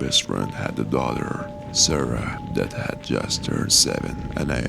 best friend had a daughter, Sarah, that had just turned 7, and I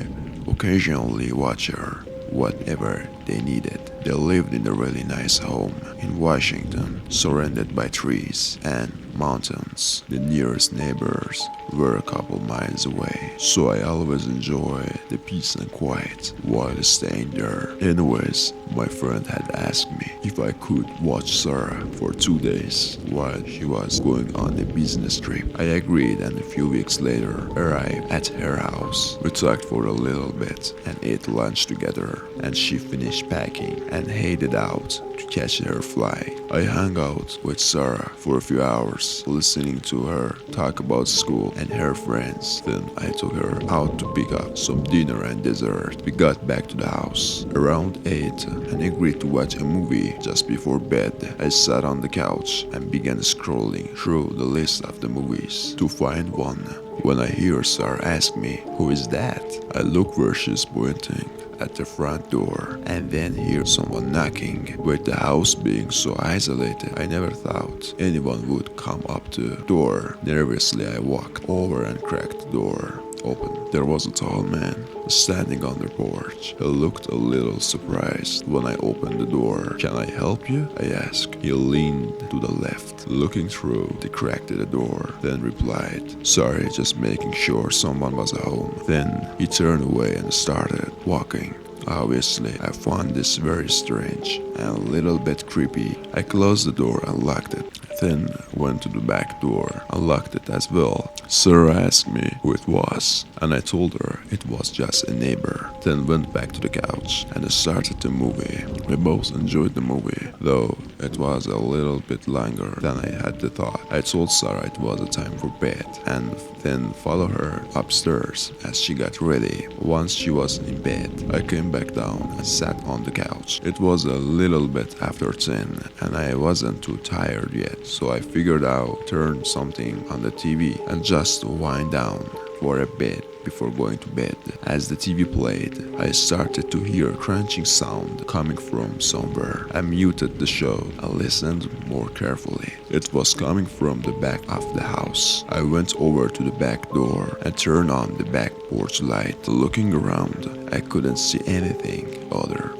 occasionally watch her whatever they needed. They lived in a really nice home in Washington, surrounded by trees and mountains. The nearest neighbors were a couple miles away, so I always enjoyed the peace and quiet while staying there. Anyways, my friend had asked me if I could watch Sarah for 2 days while she was going on a business trip. I agreed, and a few weeks later arrived at her house. We talked for a little bit and ate lunch together, and she finished packing and headed out to catch her flight. I hung out with Sarah for a few hours, listening to her talk about school and her friends. Then I took her out to pick up some dinner and dessert. We got back to the house around 8 and agreed to watch a movie. Just before bed, I sat on the couch and began scrolling through the list of the movies to find one. When I hear Sarah ask me, "Who is that?" I look where she's pointing, at the front door, and then hear someone knocking. With the house being so isolated, I never thought anyone would come up to the door. Nervously, I walked over and cracked the door open. There was a tall man standing on the porch. He looked a little surprised when I opened the door. "Can I help you?" I asked. He leaned to the left, looking through the crack to the door, then replied, "Sorry, just making sure someone was home." Then he turned away and started walking. Obviously, I found this very strange and a little bit creepy. I closed the door and locked it, then went to the back door and locked it as well. Sarah asked me who it was, and I told her it was just a neighbor. Then went back to the couch and started the movie. We both enjoyed the movie, though it was a little bit longer than I had thought. I told Sarah it was a time for bed, and then followed her upstairs as she got ready. Once she was in bed, I came back down and sat on the couch. It was a little bit after 10, and I wasn't too tired yet, so I figured out turn something on the TV and just wind down for a bit before going to bed. As the TV played, I started to hear a crunching sound coming from somewhere. I muted the show and listened more carefully. It was coming from the back of the house. I went over to the back door and turned on the back porch light. Looking around, I couldn't see anything other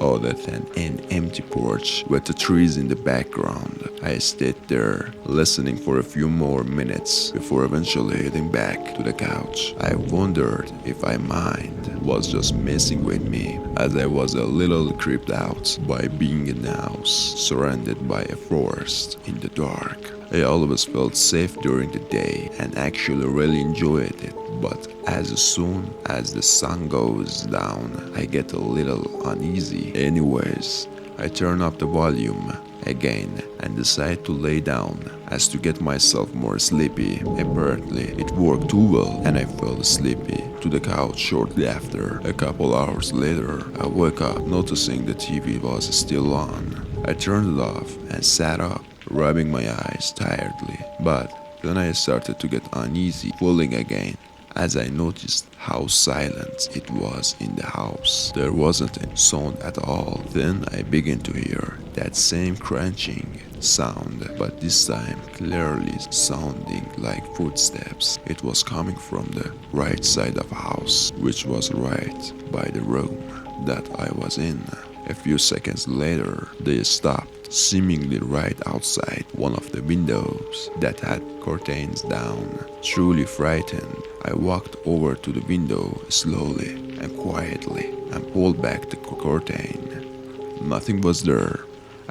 than an empty porch with the trees in the background. I stayed there, listening for a few more minutes before eventually heading back to the couch. I wondered if my mind was just messing with me, as I was a little creeped out by being in a house surrounded by a forest in the dark. I always felt safe during the day and actually really enjoyed it, but as soon as the sun goes down, I get a little uneasy. Anyways, I turn up the volume again and decide to lay down as to get myself more sleepy. Apparently, it worked too well and I fell sleepy to the couch shortly after. A couple hours later, I woke up noticing the TV was still on. I turned it off and sat up, rubbing my eyes tiredly, but then I started to get uneasy, falling again, as I noticed how silent it was in the house. There wasn't a sound at all. Then I began to hear that same crunching sound, but this time clearly sounding like footsteps. It was coming from the right side of the house, which was right by the room that I was in. A few seconds later, they stopped, seemingly right outside one of the windows that had curtains down. Truly frightened, I walked over to the window slowly and quietly and pulled back the curtain. Nothing was there.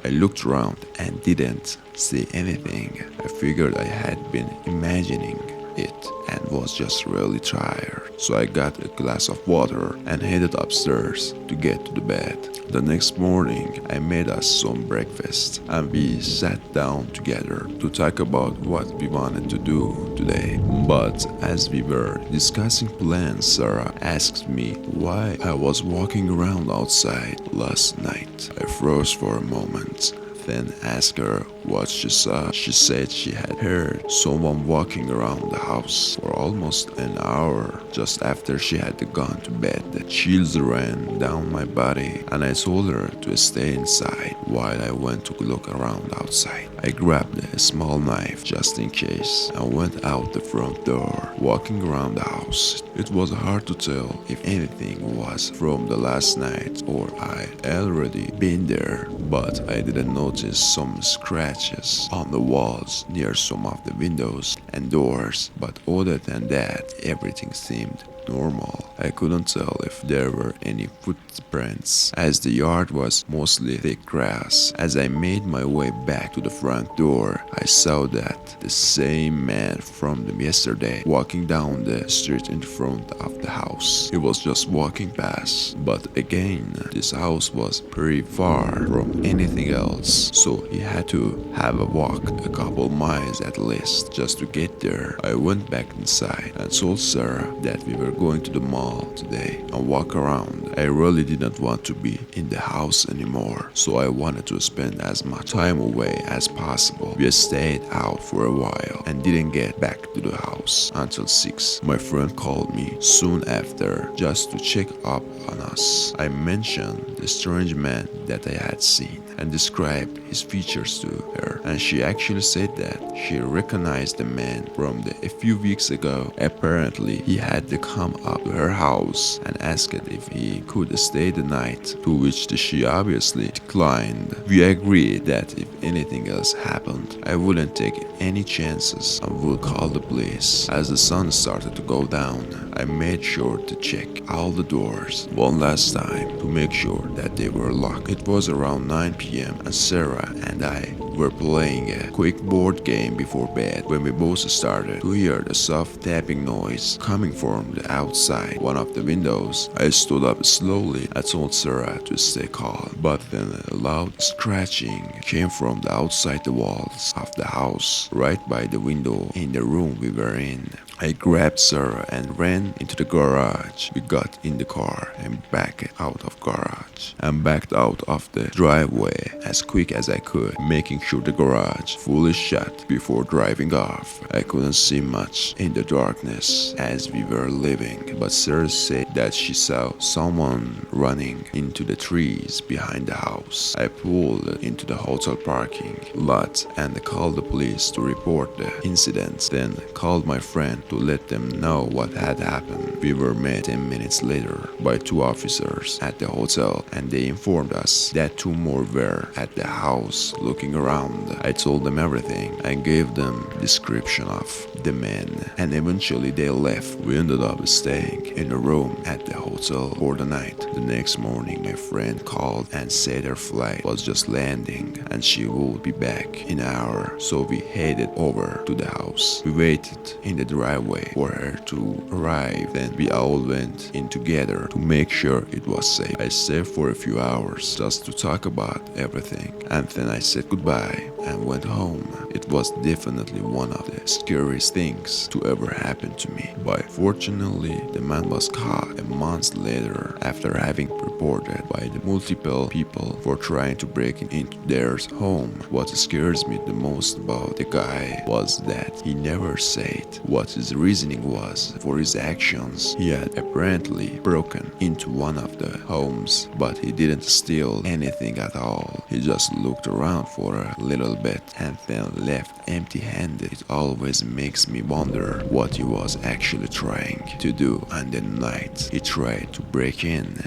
I looked around and didn't see anything. I figured I had been imagining it and was just really tired. So I got a glass of water and headed upstairs to get to the bed. The next morning, I made us some breakfast and we sat down together to talk about what we wanted to do today. But as we were discussing plans, Sarah asked me why I was walking around outside last night. I froze for a moment, then asked her what she saw. She said she had heard someone walking around the house for almost an hour. Just after she had gone to bed, the chills ran down my body, and I told her to stay inside while I went to look around outside. I grabbed a small knife just in case and went out the front door, walking around the house. It was hard to tell if anything was from the last night or I'd already been there, but I didn't notice some scratches on the walls near some of the windows and doors, but other than that, everything seemed normal. I couldn't tell if there were any footprints, as the yard was mostly thick grass. As I made my way back to the front door, I saw that the same man from yesterday walking down the street in front of the house. He was just walking past, but again, this house was pretty far from anything else, so he had to have a walk a couple miles at least just to get there. I went back inside and told Sarah that we were going to the mall today and walk around. I really didn't want to be in the house anymore, so I wanted to spend as much time away as possible. We stayed out for a while and didn't get back to the house until 6. My friend called me soon after just to check up on us. I mentioned the strange man that I had seen and described his features to her, and she actually said that she recognized the man from a few weeks ago. Apparently, he had to come up to her house and asked if he could stay the night, to which she obviously declined. We agreed that if anything else happened, I wouldn't take any chances and would call the police. As the sun started to go down, I made sure to check all the doors one last time to make sure that they were locked. It was around 9 p.m. and Sarah and I were playing a quick board game before bed when we both started to hear the soft tapping noise coming from the outside one of the windows. I stood up slowly. I told Sarah to stay calm, but then a loud scratching came from the outside the walls of the house right by the window in the room we were in. I grabbed Sarah and ran into the garage. We got in the car and backed out of garage and backed out of the driveway as quick as I could, making sure the garage fully shut before driving off. I couldn't see much in the darkness as we were leaving, but Sarah said that she saw someone running into the trees behind the house. I pulled into the hotel parking lot and called the police to report the incident, then called my friend to let them know what had happened. We were met 10 minutes later by 2 officers at the hotel, and they informed us that 2 more were at the house looking around. I told them everything and gave them description of the men, and eventually they left. We ended up staying in a room at the hotel for the night. The next morning, my friend called and said her flight was just landing and she would be back in an hour, so we headed over to the house. We waited in the driveway for her to arrive, then we all went in together to make sure it was safe. I stayed for a few hours just to talk about everything, and then I said goodbye and went home. It was definitely one of the scariest things to ever happen to me, but fortunately the man was caught a month later after having reported by the multiple people for trying to break into their home. What scares me the most about the guy was that he never said what his reasoning was for his actions. He had apparently broken into one of the homes, but he didn't steal anything at all. He just looked around for a little bit and then left empty-handed. It always makes me wonder what he was actually trying to do on the night he tried to break in.